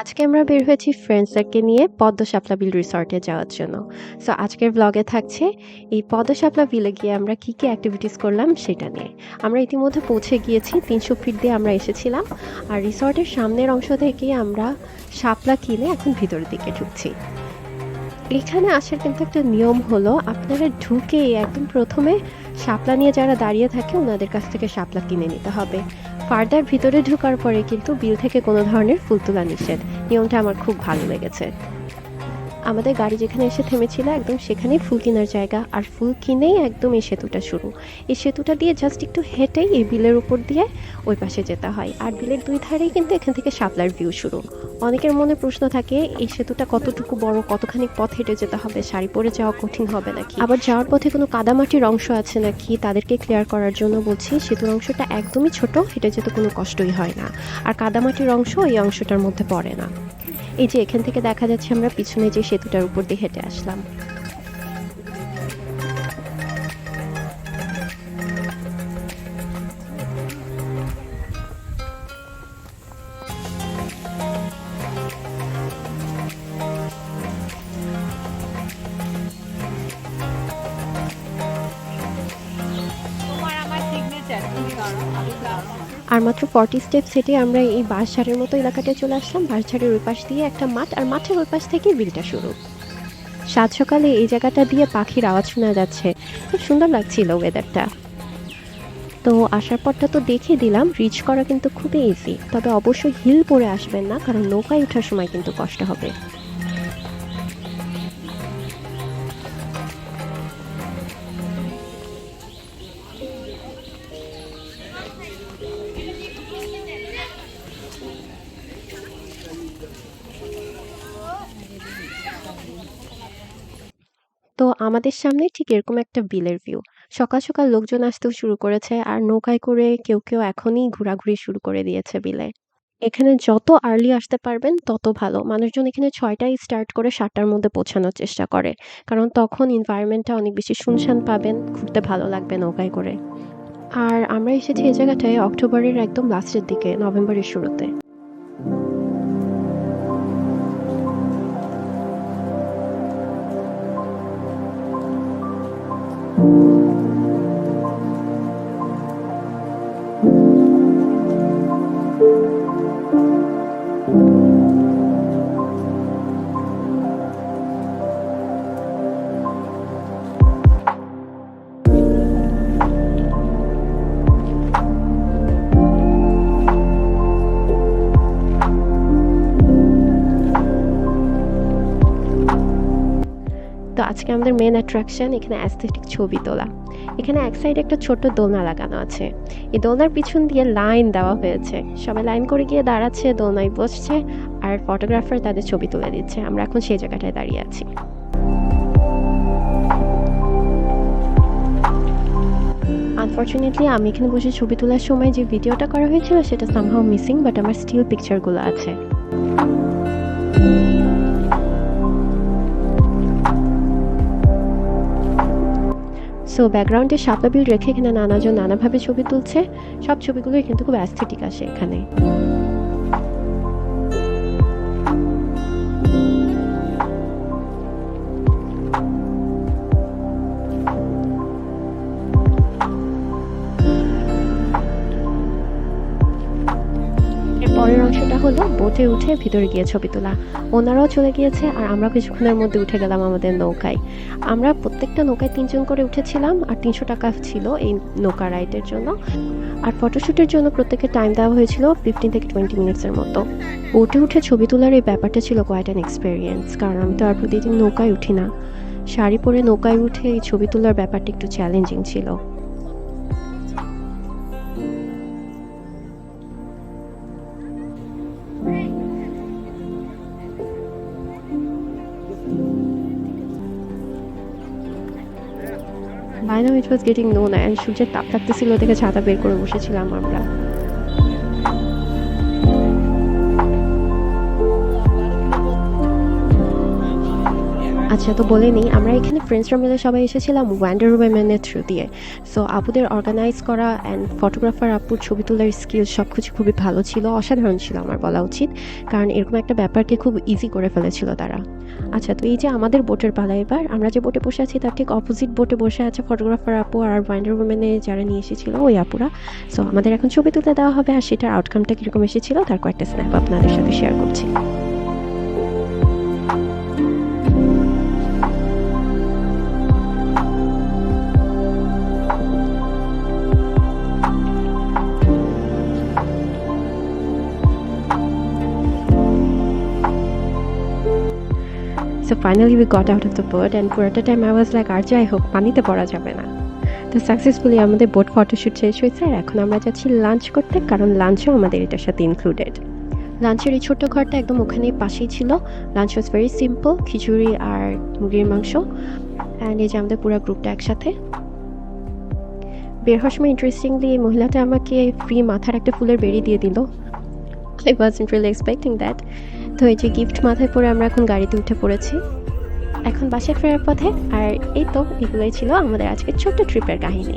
আজকে আমরা বের হয়েছি ফ্রেন্ডসদেরকে নিয়ে পদ্ম শাপলা বিল রিসর্টে যাওয়ার জন্য। সো আজকের ব্লগে থাকছে এই পদ্ম শাপলা বিলে গিয়ে আমরা কী কী অ্যাক্টিভিটিস করলাম সেটা নিয়ে। আমরা ইতিমধ্যে পৌঁছে গিয়েছি, 300 ফিট দিয়ে আমরা এসেছিলাম। আর রিসর্টের সামনের অংশ থেকে আমরা শাপলা কিনে এখন ভিতরের দিকে ঢুকছি। এখানে আসার কিন্তু একটা নিয়ম হলো, আপনারা ঢুকেই একদম প্রথমে শাপলা নিয়ে যারা দাঁড়িয়ে থাকে ওনাদের কাছ থেকে শাপলা কিনে নিতে হবে। ফার্দার ভিতরে ঢোকার পরে কিন্তু বিল থেকে কোনো ধরনের ফুল তোলা নিষেধ। নিয়মটা আমার খুব ভালো লেগেছে। আমাদের গাড়ি যেখানে এসে থেমেছিল একদম সেখানেই ফুল কেনার জায়গা, আর ফুল কিনেই একদম এই সেতুটা শুরু। এই সেতুটা দিয়ে জাস্ট একটু হেঁটেই এই বিলের উপর দিয়ে ওই পাশে যেতে হয়, আর বিলের দুই ধারেই কিন্তু এখান থেকে শাপলার ভিউ শুরু। অনেকের মনে প্রশ্ন থাকে এই সেতুটা কতটুকু বড়, কতখানি পথ হেঁটে যেতে হবে, শাড়ি পরে যাওয়া কঠিন হবে নাকি, আবার যাওয়ার পথে কোনো কাদামাটির অংশ আছে নাকি, তাদেরকে ক্লিয়ার করার জন্য বলছি সেতুর অংশটা একদমই ছোট, হেঁটে যেতে কোনো কষ্টই হয় না। আর কাদামাটির অংশ এই অংশটার মধ্যে পড়ে না। এই যে এখান থেকে দেখা যাচ্ছে আমরা পিছনে যে সেতুটার উপর দিয়ে হেঁটে আসলাম। আর মাত্র 40 স্টেপস হেঁটে আমরা এই বাঁশঝাড়ের মতো এলাকাটায় চলে আসলাম। বাঁশঝাড়ের ওই পাশ দিয়ে একটা মাঠ, আর মাঠের ওই পাশ থেকে বিলটা শুরু। সাত সকালে এই জায়গাটা দিয়ে পাখির আওয়াজ শোনা যাচ্ছে, খুব সুন্দর লাগছিল ওয়েদারটা। তো আসার পরটা তো দেখিয়ে দিলাম, রিচ করা কিন্তু খুবই ইজি, তবে অবশ্যই হিল পরে আসবেন না, কারণ নৌকায় ওঠার সময় কিন্তু কষ্ট হবে। তো আমাদের সামনে ঠিক এরকম একটা বিলের ভিউ। সকাল সকাল লোকজন আসতেও শুরু করেছে, আর নৌকায় করে কেউ কেউ এখনই ঘোরাঘুরি শুরু করে দিয়েছে বিলে। এখানে যত আর্লি আসতে পারবেন তত ভালো। মানুষজন এখানে 6টায় স্টার্ট করে 7টার মধ্যে পৌঁছানোর চেষ্টা করে, কারণ তখন এনভায়রনমেন্টটা অনেক বেশি শুনশান পাবেন, ঘুরতে ভালো লাগবে নৌকায় করে। আর আমরা এসেছি এই জায়গাটায় অক্টোবরের একদম লাস্টের দিকে, নভেম্বরের শুরুতে। তো আজকে আমাদের মেন অ্যাট্রাকশন এখানে অ্যাস্থেটিক ছবি তোলা। এখানে এক সাইডে একটা ছোট্ট দোলনা লাগানো আছে। এই দোলনার পিছন দিয়ে লাইন দেওয়া হয়েছে, সবাই লাইন করে গিয়ে দাঁড়াচ্ছে, দোলনায় বসছে, আর ফটোগ্রাফার তাদের ছবি তুলে দিচ্ছে। আমরা এখন সেই জায়গাটায় দাঁড়িয়ে আছি। আনফর্চুনেটলি আমি এখানে বসে ছবি তোলার সময় যে ভিডিওটা করা হয়েছিল সেটা সামহাও মিসিং, বাট আমার স্টিল পিকচারগুলো আছে। সো ব্যাকগ্রাউন্ডে শাপলা বিল রেখে এখানে নানাজন নানাভাবে ছবি তুলছে। সব ছবিগুলোই কিন্তু খুব অ্যাস্থেটিক আসে এখানে। এর পরের অংশটা হলো বোটে উঠে ভিতরে গিয়ে ছবি তোলা। ওনারাও চলে গিয়েছে, আর আমরা কিছুক্ষণের মধ্যে উঠে গেলাম আমাদের নৌকায়। আমরা প্রত্যেকটা নৌকায় 3 জন করে উঠেছিলাম, আর 300 টাকা ছিল এই নৌকা রাইডের জন্য। আর ফটোশ্যুটের জন্য প্রত্যেকের টাইম দেওয়া হয়েছিল 15 থেকে 20 মিনিটসের মতো। বোটে উঠে ছবি তোলার এই ব্যাপারটা ছিল কোয়াইট অ্যান এক্সপেরিয়েন্স, কারণ আমি তো আর প্রতিদিন নৌকায় উঠি না। শাড়ি পরে নৌকায় উঠে এই ছবি তোলার ব্যাপারটা একটু চ্যালেঞ্জিং ছিল। By now it was getting noon, and সূর্যের তাপ লাগতেছিল দেখে ছাতা বের করে বসেছিলাম আমরা। আচ্ছা, তো বলে নিই, আমরা এখানে ফ্রেন্ডসরা মিলে সবাই এসেছিলাম ওয়ান্ডার উমেনের থ্রু দিয়ে। সো আপুদের অর্গানাইজ করা অ্যান্ড ফটোগ্রাফার আপুর ছবি তোলার স্কিল সব কিছু খুবই ভালো ছিল, অসাধারণ ছিল আমার বলা উচিত, কারণ এরকম একটা ব্যাপারকে খুব ইজি করে ফেলেছিল তারা। আচ্ছা, তো এই যে আমাদের বোটের পালা, এবার আমরা যে বোটে বসে আছি তার ঠিক অপোজিট বোটে বসে আছে ফটোগ্রাফার আপু আর ওয়ান্ডার উমেনে যারা নিয়ে এসেছিল ওই আপুরা। সো আমাদের এখন ছবি তুলতে দেওয়া হবে, আর সেটার আউটকামটা কীরকম এসেছিল তার কয়েকটা স্ন্যাপ আপনাদের সাথে শেয়ার করছি। So finally we got out of the boat and পুরোটা টাইম I was like আর যাই হোক পানিতে পড়া যাবে না। তো সাকসেসফুলি আমাদের বোট ফটোশ্যুট শেষ হয়েছে, আর এখন আমরা যাচ্ছি লাঞ্চ করতে, কারণ লাঞ্চও আমাদের এটার সাথে ইনক্লুডেড। লাঞ্চের এই ছোট্ট ঘরটা একদম ওখানেই পাশেই ছিল। লাঞ্চ ওয়াজ ভেরি সিম্পল, খিচুড়ি আর মুরগির মাংস, অ্যান্ড এই যে আমাদের পুরো গ্রুপটা একসাথে বের হওয়ার সময় ইন্টারেস্টিংলি এই মহিলাটা আমাকে ফ্রি মাথার একটা ফুলের বেড়ি দিয়ে দিল। I wasn't really expecting that. তো এই যে গিফট মাথায় পরে আমরা এখন গাড়িতে উঠে পড়েছি, এখন বাসায় ফেরার পথে। আর এই তো এগুলোই ছিল আমাদের আজকের ছোট্ট ট্রিপের কাহিনী।